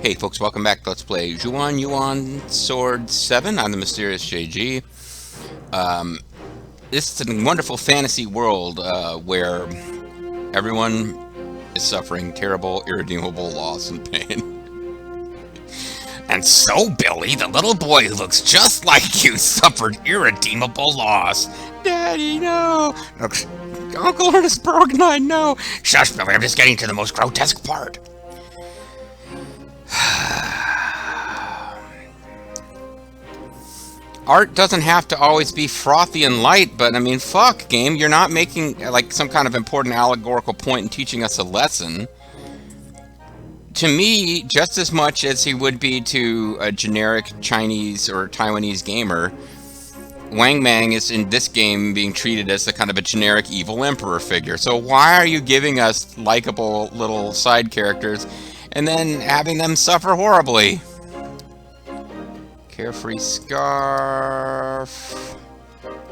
Hey folks, welcome back to Let's Play Xuan Yuan Sword 7. I'm the Mysterious JG. This is a wonderful fantasy world where everyone is suffering terrible, irredeemable loss and pain. And so, Billy, the little boy who looks just like you, suffered irredeemable loss. Daddy, no! Uncle Ernest Brognine, no! Shush, Billy, I'm just getting to the most grotesque part. Art doesn't have to always be frothy and light, but I mean, fuck, game, you're not making like some kind of important allegorical point in teaching us a lesson. To me, just as much as he would be to a generic Chinese or Taiwanese gamer, Wang Mang is in this game being treated as a kind of a generic evil emperor figure. So why are you giving us likable little side characters and then having them suffer horribly? Carefree scarf.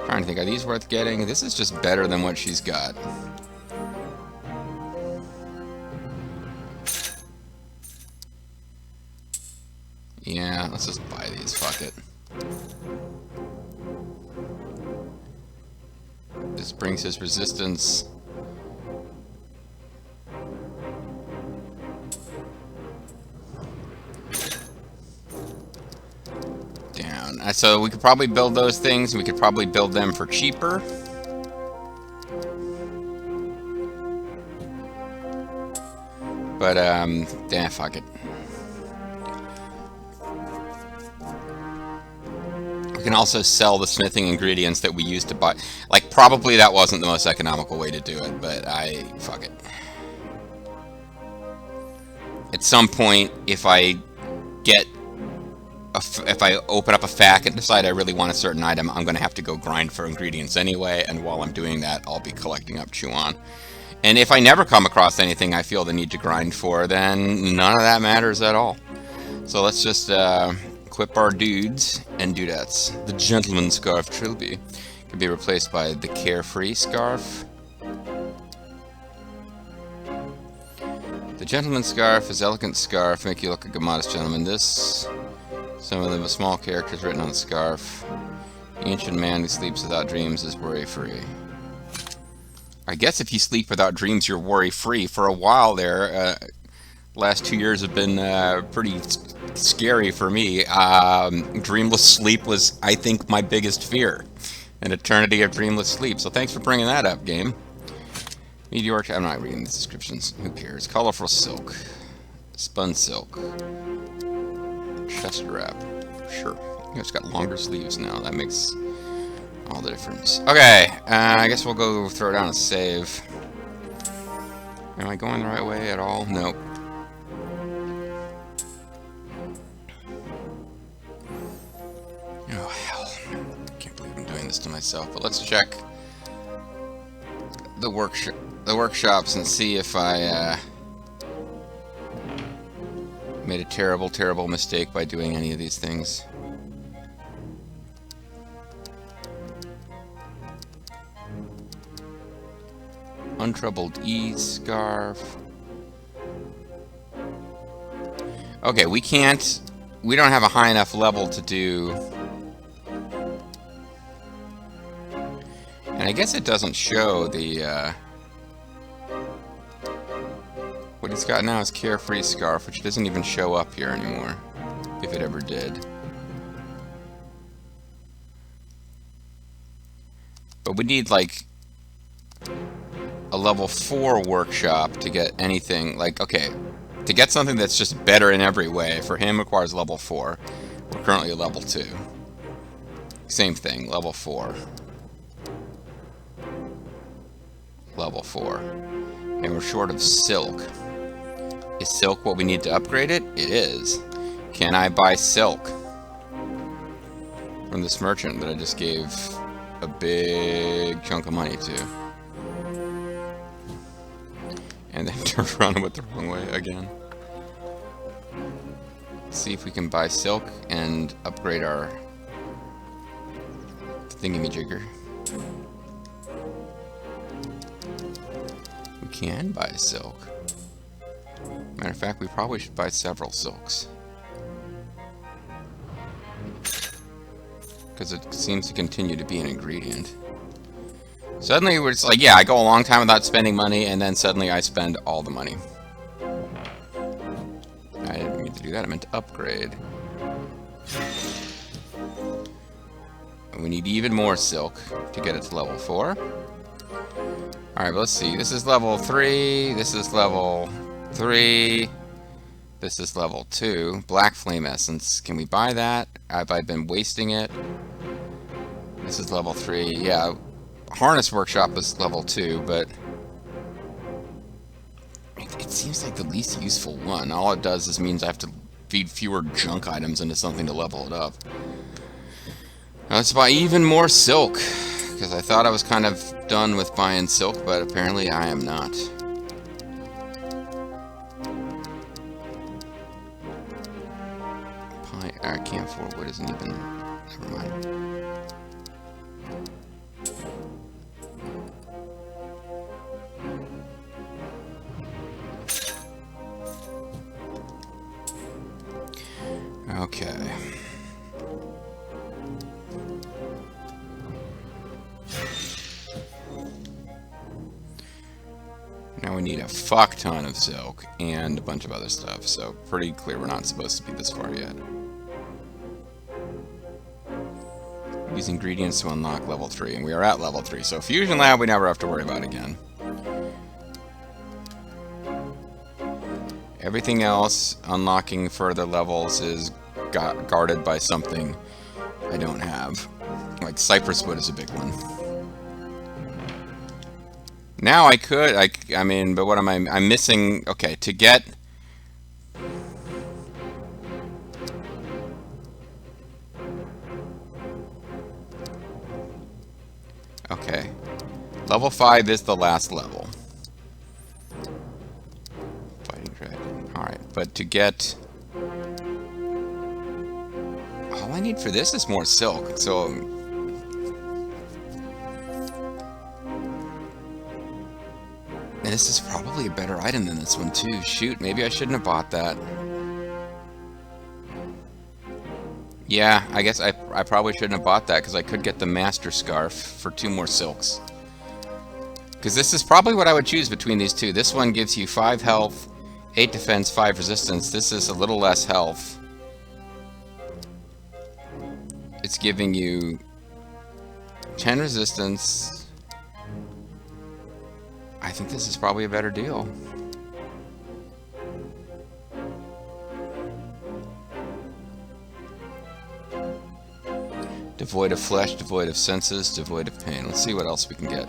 Trying to think, are these worth getting? This is just better than what she's got. Yeah, let's just buy these. Fuck it. This brings his resistance. Down. So we could probably build those things, and we could probably build them for cheaper. But, yeah, fuck it. We can also sell the smithing ingredients that we used to buy. Like, probably that wasn't the most economical way to do it, but fuck it. At some point, if I open up a FAQ and decide I really want a certain item, I'm going to have to go grind for ingredients anyway, and while I'm doing that, I'll be collecting up Xuan. And if I never come across anything I feel the need to grind for, then none of that matters at all. So let's just equip our dudes and dudettes. The Gentleman's Scarf Trilby can be replaced by the Carefree Scarf. The Gentleman's Scarf is elegant scarf, make you look like a modest gentleman. Some of them are small characters written on the scarf. The ancient man who sleeps without dreams is worry-free. I guess if you sleep without dreams, you're worry-free. For a while there, last 2 years have been pretty scary for me. Dreamless sleep was, I think, my biggest fear. An eternity of dreamless sleep. So thanks for bringing that up, game. Meteoric, I'm not reading the descriptions. Who cares? Colorful silk. Spun silk. Chest wrap. Sure. It's got longer sleeves now. That makes all the difference. Okay. I guess we'll go throw down a save. Am I going the right way at all? Nope. Oh, hell. I can't believe I'm doing this to myself. But let's check the workshops and see if I made a terrible, terrible mistake by doing any of these things. Untroubled ease scarf. Okay, we don't have a high enough level to do. And I guess it doesn't show the, what he's got now is Carefree Scarf, which doesn't even show up here anymore, if it ever did. But we need, like, a level 4 workshop to get anything, like, okay, to get something that's just better in every way, for him requires level 4. We're currently at level 2. Same thing, level 4. Level 4. And we're short of silk. Is silk what we need to upgrade it? It is. Can I buy silk from this merchant that I just gave a big chunk of money to? And then turned around and went the wrong way again. Let's see if we can buy silk and upgrade our thingamajigger. We can buy silk. Matter of fact, we probably should buy several silks. Because it seems to continue to be an ingredient. Suddenly, it's like, yeah, I go a long time without spending money, and then suddenly I spend all the money. I didn't mean to do that, I meant to upgrade. And we need even more silk to get it to level 4. Alright, let's see. This is level 3, this is level 3, this is level 2. Black Flame Essence. Can we buy that? Have I been wasting it? This is level 3. Yeah, Harness Workshop is level 2, but it seems like the least useful one. All it does is means I have to feed fewer junk items into something to level it up. Now let's buy even more silk, because I thought I was kind of done with buying silk, but apparently I am not. I can't afford wood, isn't even... Never mind. Okay. Now we need a fuck ton of silk and a bunch of other stuff, so pretty clear we're not supposed to be this far yet. Use ingredients to unlock level 3, and we are at level 3, so Fusion Lab we never have to worry about again. Everything else, unlocking further levels, is guarded by something I don't have. Like Cypress Wood is a big one. Now I could, I mean, but what am I'm missing, okay, to get... Okay. Level 5 is the last level. Fighting Dragon. Alright, but to get... All I need for this is more silk, so... And this is probably a better item than this one too. Shoot, maybe I shouldn't have bought that. Yeah, I guess I probably shouldn't have bought that, because I could get the Master Scarf for 2 more silks. Because this is probably what I would choose between these two. This one gives you 5 health, 8 defense, 5 resistance. This is a little less health. It's giving you 10 resistance. I think this is probably a better deal. Devoid of flesh, devoid of senses, devoid of pain. Let's see what else we can get.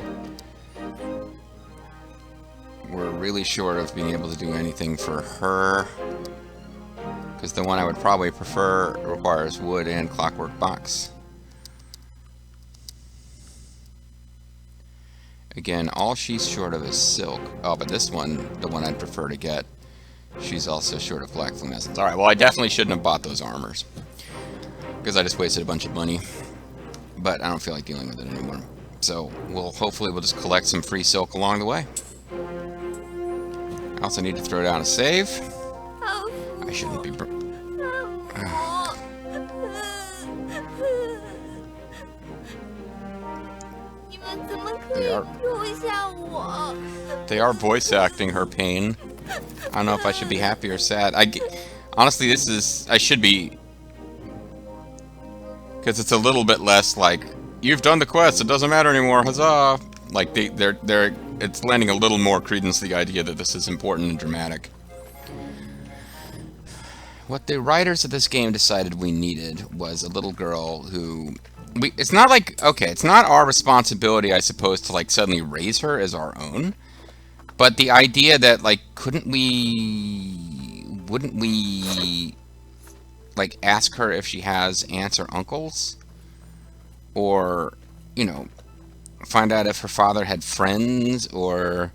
We're really short of being able to do anything for her, because the one I would probably prefer requires wood and clockwork box. Again, all she's short of is silk. Oh, but this one, the one I'd prefer to get, she's also short of black flame essence. Alright, well I definitely shouldn't have bought those armors, because I just wasted a bunch of money. But I don't feel like dealing with it anymore. So hopefully we'll just collect some free silk along the way. I also need to throw down a save. I shouldn't be... They are voice acting her pain. I don't know if I should be happy or sad. Honestly, this is... I should be... Because it's a little bit less like, you've done the quest, it doesn't matter anymore, huzzah! Like, it's lending a little more credence to the idea that this is important and dramatic. What the writers of this game decided we needed was a little girl who... It's not like, okay, it's not our responsibility, I suppose, to, like, suddenly raise her as our own. But the idea that, like, wouldn't we... like, ask her if she has aunts or uncles? Or, you know, find out if her father had friends, or...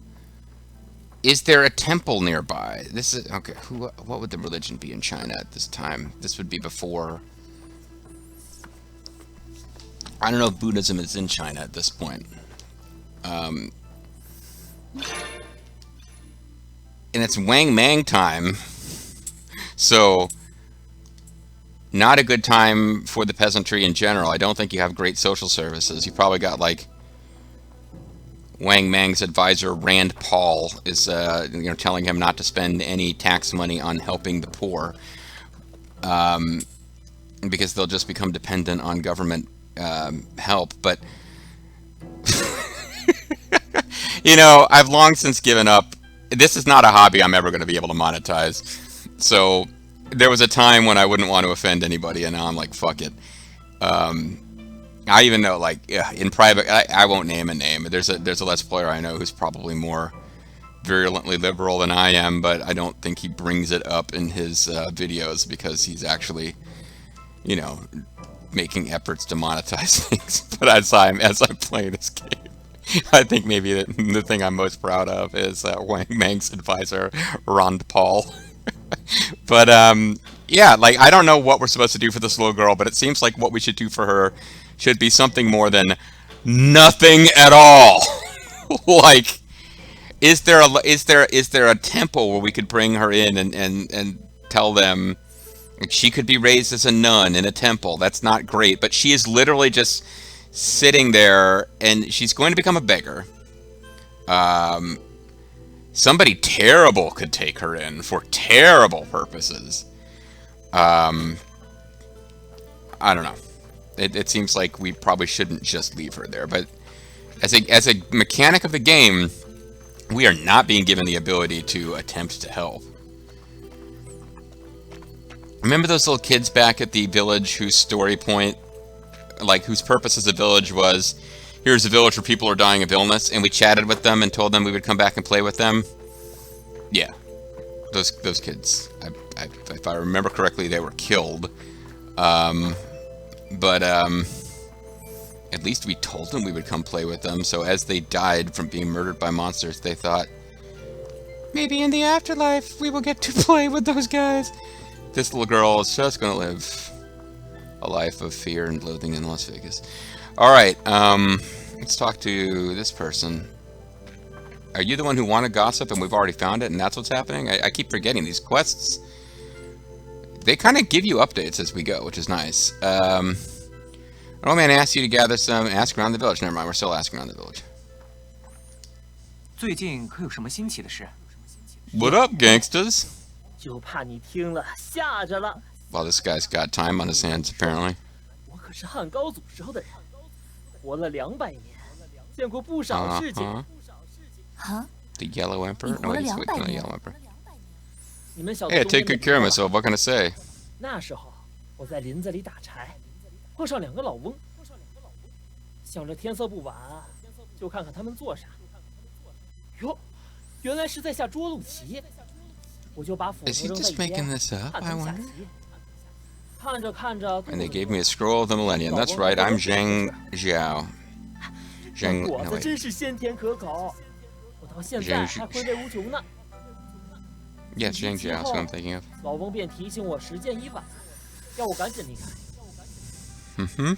Is there a temple nearby? This is... Okay, what would the religion be in China at this time? This would be before... I don't know if Buddhism is in China at this point. and it's Wang Mang time, so not a good time for the peasantry in general. I don't think you have great social services. You probably got like Wang Mang's advisor Rand Paul is telling him not to spend any tax money on helping the poor, because they'll just become dependent on government help. But I've long since given up. This is not a hobby I'm ever going to be able to monetize. So there was a time when I wouldn't want to offend anybody, and now I'm like, fuck it. I even know, like, in private, I won't name a name. There's a Let's Player I know who's probably more virulently liberal than I am, but I don't think he brings it up in his videos because he's actually, making efforts to monetize things. But as I play this game, I think maybe the thing I'm most proud of is Wang Mang's advisor, Rand Paul. But yeah, like, I don't know what we're supposed to do for this little girl, but it seems like what we should do for her should be something more than nothing at all. Like, is there a temple where we could bring her in and tell them she could be raised as a nun in a temple? That's not great, but she is literally just sitting there, and she's going to become a beggar. Somebody terrible could take her in for terrible purposes. I don't know. It seems like we probably shouldn't just leave her there, but as a mechanic of the game, we are not being given the ability to attempt to help. Remember those little kids back at the village whose story point, like, whose purpose as a village was, here's a village where people are dying of illness, and we chatted with them and told them we would come back and play with them? Yeah. Those kids. If I remember correctly, they were killed. But at least we told them we would come play with them, so as they died from being murdered by monsters, they thought, maybe in the afterlife we will get to play with those guys. This little girl is just going to live a life of fear and loathing in Las Vegas. Alright, let's talk to this person. Are you the one who wanted gossip and we've already found it and that's what's happening? I keep forgetting these quests. They kind of give you updates as we go, which is nice. An old man asked you to gather some, ask around the village. Never mind, we're still asking around the village. What up, gangsters? Well, this guy's got time on his hands, apparently. The Yellow Emperor? No, he's with the Yellow Emperor. Hey, I take good care of myself, what can I say? Is he just making this up, I wonder? And they gave me a scroll of the millennium. That's right, I'm Zhang Zhao. Zhang... No, wait. Yes, Zhang Zhao, that's what I'm thinking of. Mm-hmm.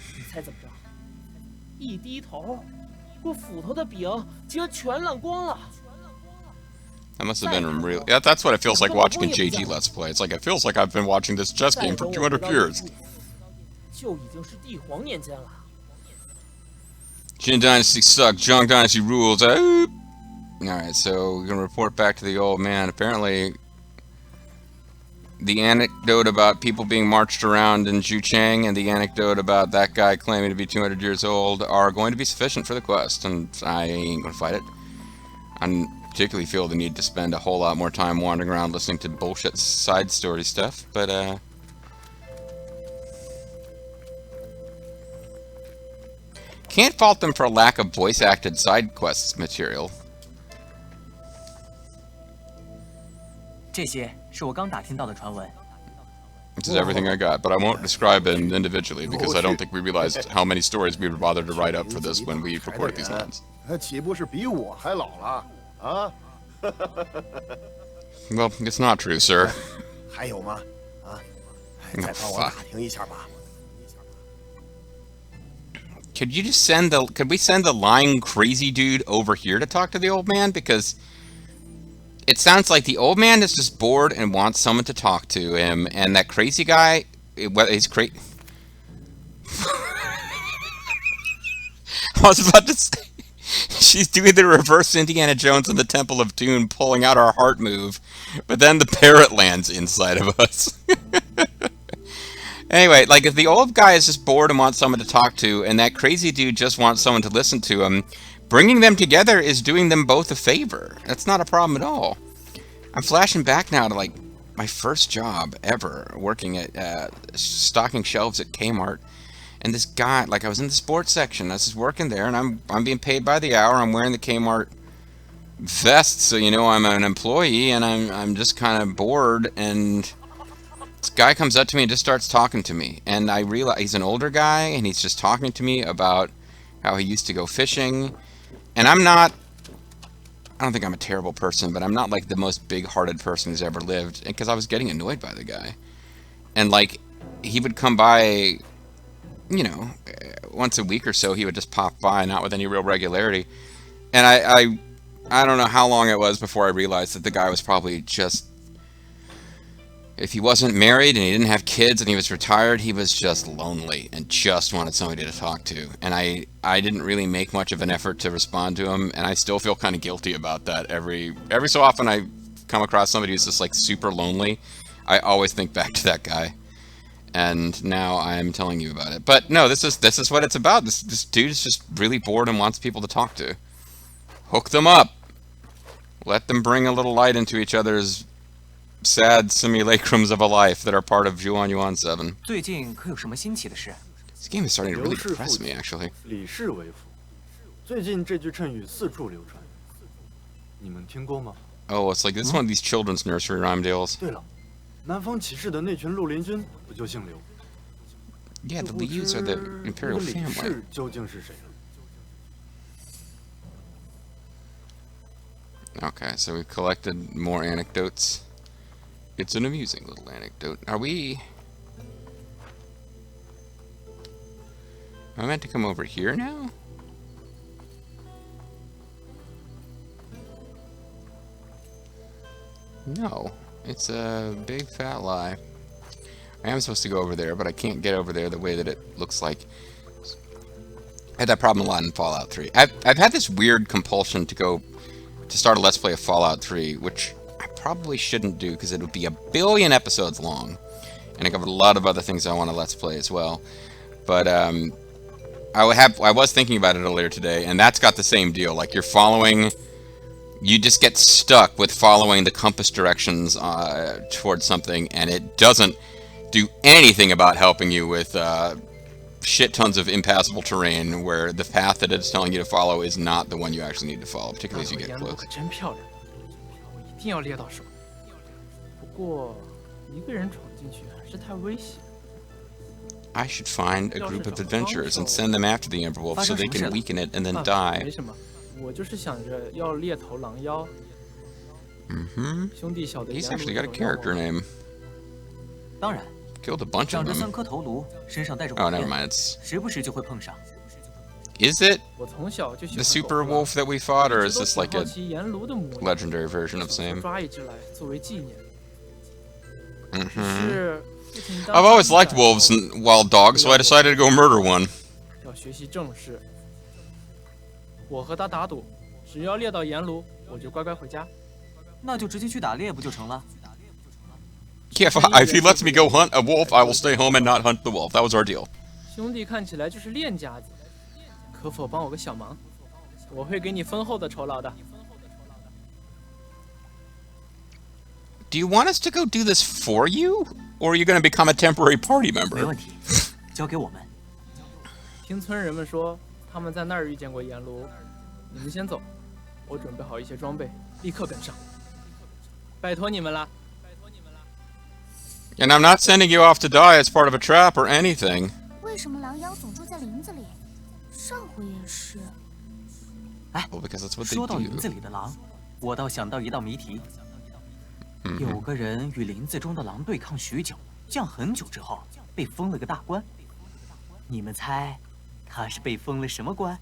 That must have been real. Yeah, that's what it feels like watching a JG Let's Play. It's like, it feels like I've been watching this chess game for 200 years. Jin Dynasty sucked. Zhang Dynasty rules. Alright, so we're going to report back to the old man. Apparently, the anecdote about people being marched around in Zhuchang and the anecdote about that guy claiming to be 200 years old are going to be sufficient for the quest, and I ain't going to fight it. I particularly feel the need to spend a whole lot more time wandering around listening to bullshit side story stuff, but can't fault them for a lack of voice-acted side quests material. This is everything I got, but I won't describe it individually because I don't think we realized how many stories we would bother to write up for this when we recorded these lines. Well, it's not true, sir. Oh, fuck. Could you just could we send the lying crazy dude over here to talk to the old man? Because it sounds like the old man is just bored and wants someone to talk to him, and that crazy guy, he's crazy. I was about to say, she's doing the reverse Indiana Jones in the Temple of Doom, pulling out our heart move, but then the parrot lands inside of us. Anyway, like if the old guy is just bored and wants someone to talk to, and that crazy dude just wants someone to listen to him, bringing them together is doing them both a favor. That's not a problem at all. I'm flashing back now to like my first job ever, working at stocking shelves at Kmart. And this guy, like I was in the sports section, I was just working there, and I'm being paid by the hour. I'm wearing the Kmart vest, so you know I'm an employee, and I'm just kind of bored. And this guy comes up to me and just starts talking to me, and I realize he's an older guy, and he's just talking to me about how he used to go fishing. And I don't think I'm a terrible person, but I'm not like the most big-hearted person who's ever lived, because I was getting annoyed by the guy. And like he would come by, you know, once a week or so, he would just pop by, not with any real regularity. And I don't know how long it was before I realized that the guy was probably just, if he wasn't married and he didn't have kids and he was retired, he was just lonely and just wanted somebody to talk to. And I didn't really make much of an effort to respond to him, and I still feel kind of guilty about that. Every so often I come across somebody who's just like super lonely, I always think back to that guy. And now I'm telling you about it. But no, this is what it's about. This dude is just really bored and wants people to talk to. Hook them up. Let them bring a little light into each other's sad simulacrums of a life that are part of Yuan 7. This game is starting to really depress me, actually. Oh, it's like this is one of these children's nursery rhyme deals. Yeah, the Lius are the imperial family. Okay, so we've collected more anecdotes. It's an amusing little anecdote. Am I meant to come over here now? No. It's a big fat lie. I am supposed to go over there, but I can't get over there the way that it looks like. I had that problem a lot in Fallout 3. I've had this weird compulsion to start a Let's Play of Fallout 3, which I probably shouldn't do because it would be a billion episodes long. And I got a lot of other things I want to Let's Play as well. But I was thinking about it earlier today, and that's got the same deal. Like you just get stuck with following the compass directions towards something, and it doesn't do anything about helping you with shit tons of impassable terrain where the path that it's telling you to follow is not the one you actually need to follow, particularly as you get close. I should find a group of adventurers and send them after the Emberwolf so they can weaken it and then die. He's actually got a character name. Killed a bunch of them. Oh, never mind. Is it the super wolf that we fought, or is this like a legendary version of the same? I've always liked wolves and wild dogs, so I decided to go murder one. Yeah, if he lets me go hunt a wolf, I will stay home and not hunt the wolf. That was our deal. Do you want us to go do this for you? Or are you going to become a temporary party member? And I'm not sending you off to die as part of a trap or anything. Well, because that's what they do. 有个人与林子中的狼对抗许久，这样很久之后被封了个大官。你们猜，他是被封了什么官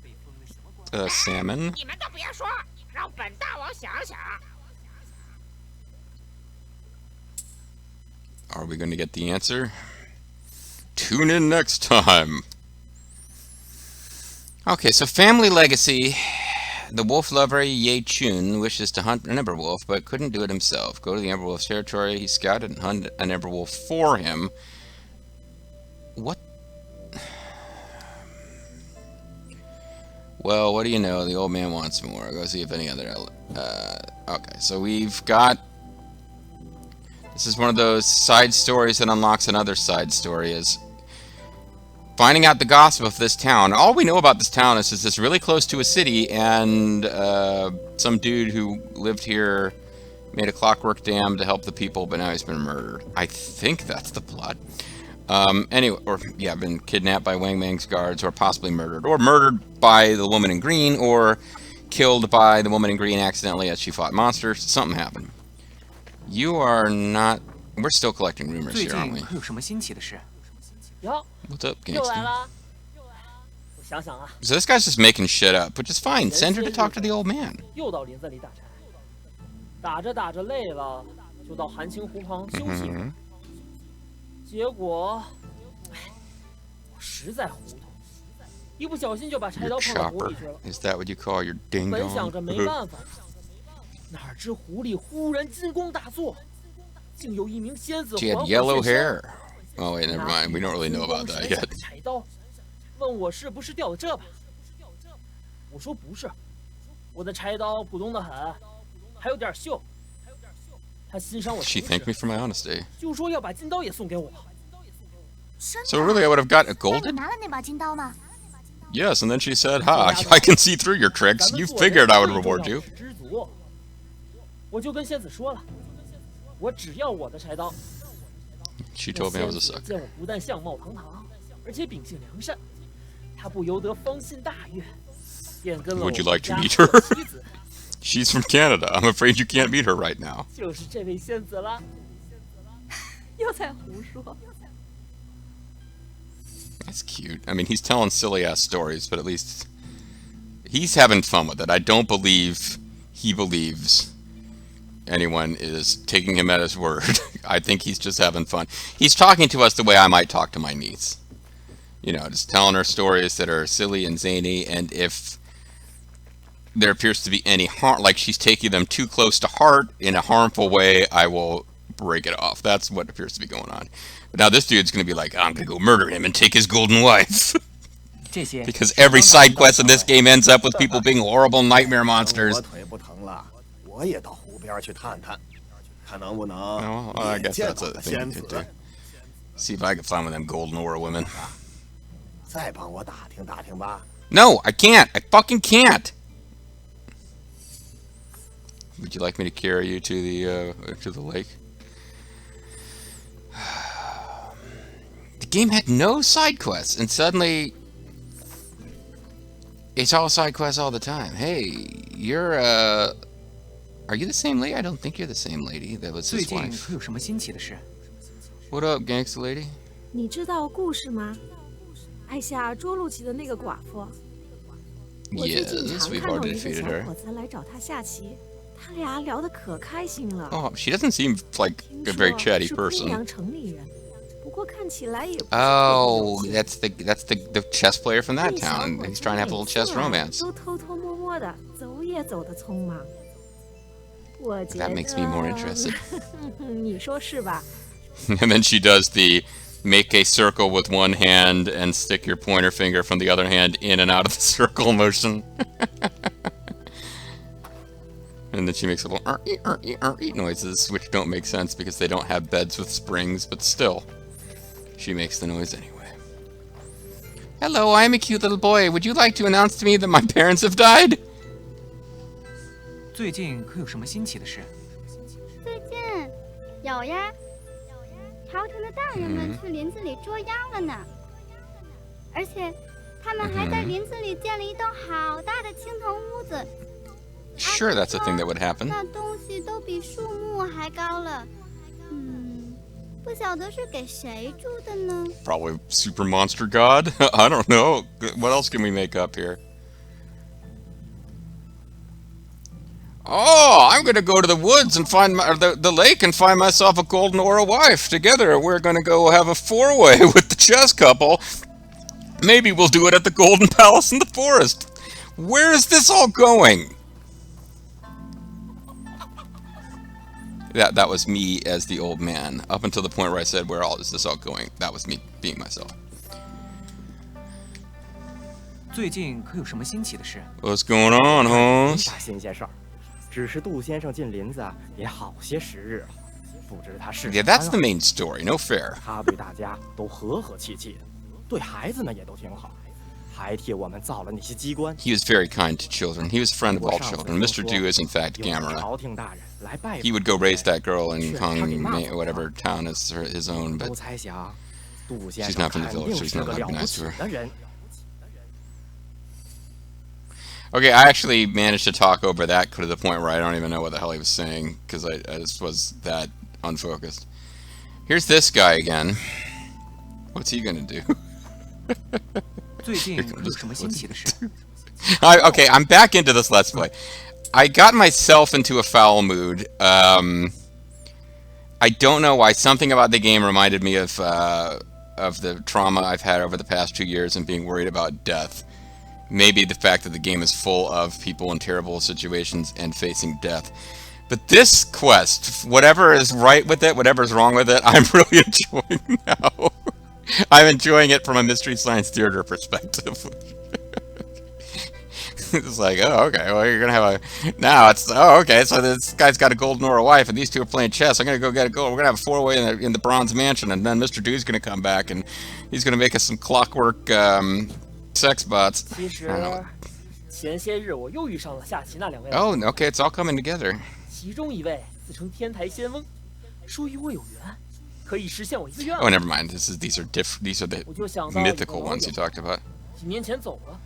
？Salmon。你们都别说，让本大王想想。Are we going to get the answer? Tune in next time. Okay, so family legacy. The wolf lover Ye Chun wishes to hunt an ember wolf, but couldn't do it himself. Go to the ember wolf's territory. He scouted and hunted an ember wolf for him. What? Well, what do you know? The old man wants more. I'll go see if any other... okay, so we've got... This is one of those side stories that unlocks another side story. Is finding out the gossip of this town. All we know about this town is it's really close to a city, and some dude who lived here made a clockwork dam to help the people, but now he's been murdered. I think that's the plot. Anyway, or yeah, been kidnapped by Wang Mang's guards, or possibly murdered by the woman in green, or killed by the woman in green accidentally as she fought monsters. Something happened. You are not... We're still collecting rumors here, aren't we? What's up, gangster? So this guy's just making shit up, which is fine. Send her to talk to the old man. Your chopper. Is that what you call your ding dong? She had yellow hair. Oh wait, never mind. We don't really know about that yet. She thanked me for my honesty. So really I would have gotten a golden? Yes, and then she said, ha, I can see through your tricks. You figured I would reward you. She told me I was a sucker. Would you like to meet her? She's from Canada. I'm afraid you can't meet her right now. That's cute. I mean, he's telling silly-ass stories, but at least he's having fun with it. I don't believe he believes anyone is taking him at his word. I think he's just having fun. He's talking to us the way I might talk to my niece. You know, just telling her stories that are silly and zany, and if there appears to be any harm, like she's taking them too close to heart in a harmful way, I will break it off. That's what appears to be going on. But now this dude's going to be like, I'm going to go murder him and take his golden wife. Because every side quest in this game ends up with people being horrible nightmare monsters. Oh, I guess that's a thing you could do. See if I can find one of them golden aura women. No, I can't. I fucking can't. Would you like me to carry you to the lake? The game had no side quests, and suddenly it's all side quests all the time. Hey, you're are you the same lady? I don't think you're the same lady that was his wife. What up, gangster lady? 你知道故事吗？爱下捉鹿棋的那个寡妇。我最近常看到一个小伙子来找她下棋，他俩聊得可开心了。Oh, she doesn't seem like a very chatty person. 城里人，不过看起来也。Oh, that's the chess player from that town. He's trying to have a little chess romance. 都偷偷摸摸的，走也走得匆忙。我觉得。That makes me more interested. 你说是吧？ And then she does the make a circle with one hand and stick your pointer finger from the other hand in and out of the circle motion. And then she makes a little noises, which don't make sense because they don't have beds with springs, but still, she makes the noise anyway. Hello, I'm a cute little boy. Would you like to announce to me that my parents have died? 最近可有什么新奇的事？最近有呀。 朝廷的大人们去林子里捉妖了呢，而且他们还在林子里建了一栋好大的青铜屋子。Sure, that's a thing that would happen. 那东西都比树木还高了，不晓得是给谁住的呢 Probably super monster god. I don't know. What else can we make up here? Oh, I'm gonna go to the woods and find the lake and find myself a golden Aura wife. Together, we're gonna go have a four-way with the chess couple. Maybe we'll do it at the Golden Palace in the forest. Where is this all going? That was me as the old man. Up until the point where I said, where all is this all going? That was me being myself. 最近可有什么新奇的事？ What's going on, Holmes? 啥新鲜事儿？只是杜先生进林子也好些时日了，不知他是 Yeah, that's the main story. No fair. 他对大家都和和气气的，对孩子呢也都挺好，还替我们造了那些机关。 He was very kind to children. He was a friend of all children. Mr. Du is, in fact, 有 Gamera. 朝廷大人来拜访 He would go raise that girl in 却他给骂 Kong, 走了 whatever town is his own, 都 but 猜想，杜先 she's 生 not from the 肯 village, 定 so he's 是 not 个 allowed to 了 be 不 nice 起 to her. 的人。 Okay, I actually managed to talk over that to the point where I don't even know what the hell he was saying, because I just was that unfocused. Here's this guy again. What's he gonna do? 最近可有什么新奇的事？ Okay, I'm back into this Let's Play. I got myself into a foul mood. I don't know why. Something about the game reminded me of the trauma I've had over the past 2 years and being worried about death. Maybe the fact that the game is full of people in terrible situations and facing death. But this quest, whatever is right with it, whatever is wrong with it, I'm really enjoying now. I'm enjoying it from a Mystery Science Theater perspective. It's like, oh, okay, well, you're gonna have a... Now it's, oh, okay, so this guy's got a golden Aura wife, and these two are playing chess. I'm gonna go get a gold. We're gonna have a four-way in the Bronze Mansion, and then Mr. Dude's gonna come back, and he's gonna make us some clockwork, sex bots. 其实前些日我又遇上了下棋那两位， Oh, okay, it's all coming together. 其中一位自称天台仙翁，说与我有缘，可以实现我一个愿 Oh, 望。 never mind. These are These are the 我就想到有个 mythical 老 ones 友 you talked about. 几年前走了，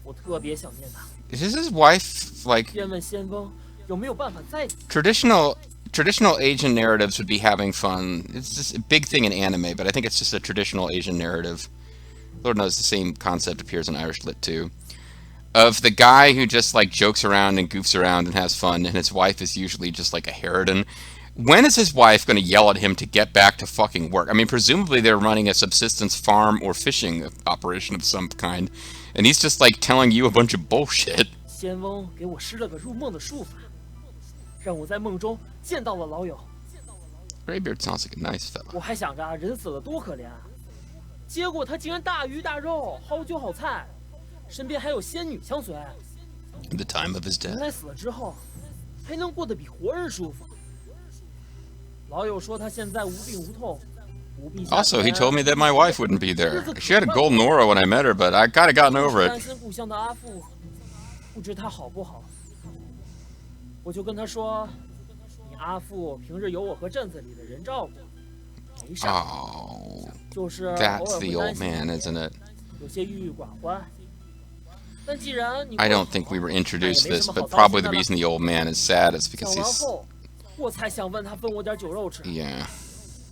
我特别想念他， Is his wife like 愿问仙翁有没有办法再 traditional Asian narratives would be having fun. It's just a big thing in anime, but I think it's just a traditional Asian narrative. Lord knows the same concept appears in Irish lit too. Of the guy who just like jokes around and goofs around and has fun, and his wife is usually just like a harridan. When is his wife going to yell at him to get back to fucking work? I mean, presumably they're running a subsistence farm or fishing operation of some kind, and he's just like telling you a bunch of bullshit. 仙翁给我施了个入梦的术法，让我在梦中见到了老友。 Greybeard sounds like a nice 我 fellow. 还想着人死了多可怜啊，结果他竟然大鱼大肉，好酒好菜，身边还有仙女相随。 At the time of his 原 death. 来死了之后，还能过得比活人舒服。老友说他现在无病无痛，不必下 Also, he 田 told me that my wife wouldn't be there. She had a golden aura when I met her, but I kind of gotten over 担 it. 心故乡的阿父，不知他好不好。我就跟他说，你阿父平日有我和镇子里的人照顾，没啥， Oh, 就是偶 that's 尔 the 会 old 担心 man, isn't it? 有些郁郁寡欢。但既然你 I 过 don't 得 think 好 we were 那也 introduced 没 this, 什么好 but 糟 probably 心 the 的了 reason the old man is sad is 想 because 完 he's... 后，我才想问他分我点酒肉吃， Yeah.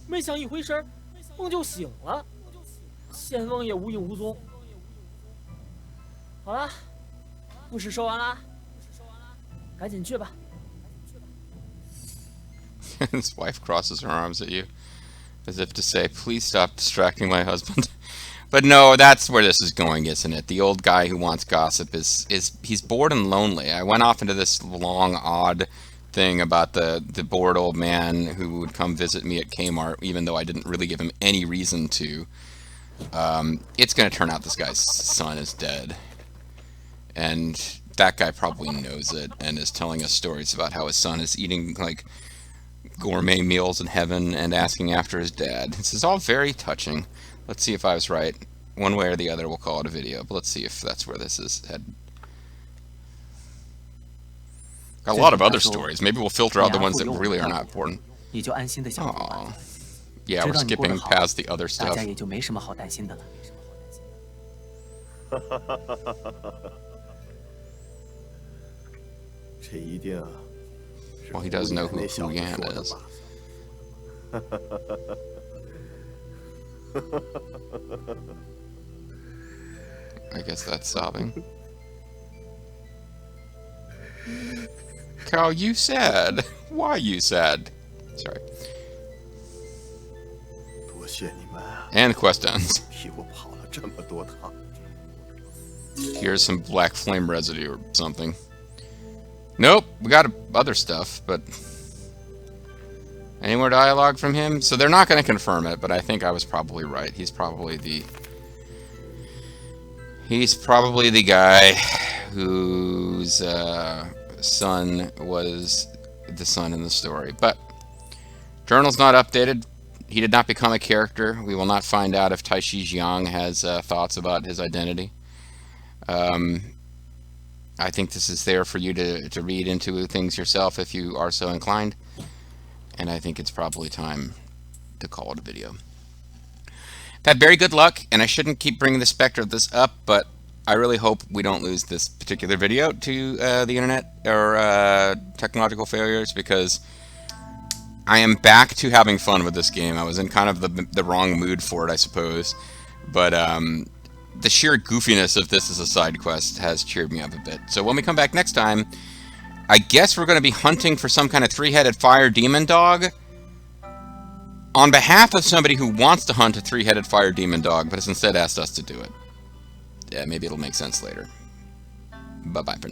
没想一回神儿，梦就醒了，仙翁也无影无踪。好了，故事说完啦，赶紧去吧。 His wife crosses her arms at you, as if to say, please stop distracting my husband. But no, that's where this is going, isn't it? The old guy who wants gossip he's bored and lonely. I went off into this long, odd thing about the bored old man who would come visit me at Kmart, even though I didn't really give him any reason to. It's going to turn out this guy's son is dead. And that guy probably knows it and is telling us stories about how his son is eating, like, gourmet meals in heaven and asking after his dad. This is all very touching. Let's see if I was right. One way or the other, we'll call it a video, but let's see if that's where this is headed. Got a lot of other stories. Maybe we'll filter out the ones that really are not important. 你就安心的享福吧。 Aw. Yeah, we're 知道你过得 skipping 好， past the other 大 stuff. 家也就没什么好担心的了。这一定是 Well, he does know who 那小子 Yuan 说的 is. 吧？ I guess that's sobbing. how you sad. Why you sad? Sorry. 多谢你们 And the quest ends. 替我跑了这么多趟。 Here's some black flame residue or something. Nope, we got other stuff, but... Any more dialogue from him? So they're not going to confirm it, but I think I was probably right. He's probably the guy whose son was the son in the story. But journal's not updated. He did not become a character. We will not find out if Taishi Jiang has thoughts about his identity. I think this is there for you to read into things yourself if you are so inclined. And I think it's probably time to call it a video. I've had very good luck, and I shouldn't keep bringing the specter of this up, but I really hope we don't lose this particular video to the internet or technological failures, because I am back to having fun with this game. I was in kind of the wrong mood for it, I suppose. But the sheer goofiness of this as a side quest has cheered me up a bit. So when we come back next time, I guess we're going to be hunting for some kind of three-headed fire demon dog on behalf of somebody who wants to hunt a three-headed fire demon dog, but has instead asked us to do it. Yeah, maybe it'll make sense later. Bye-bye for now.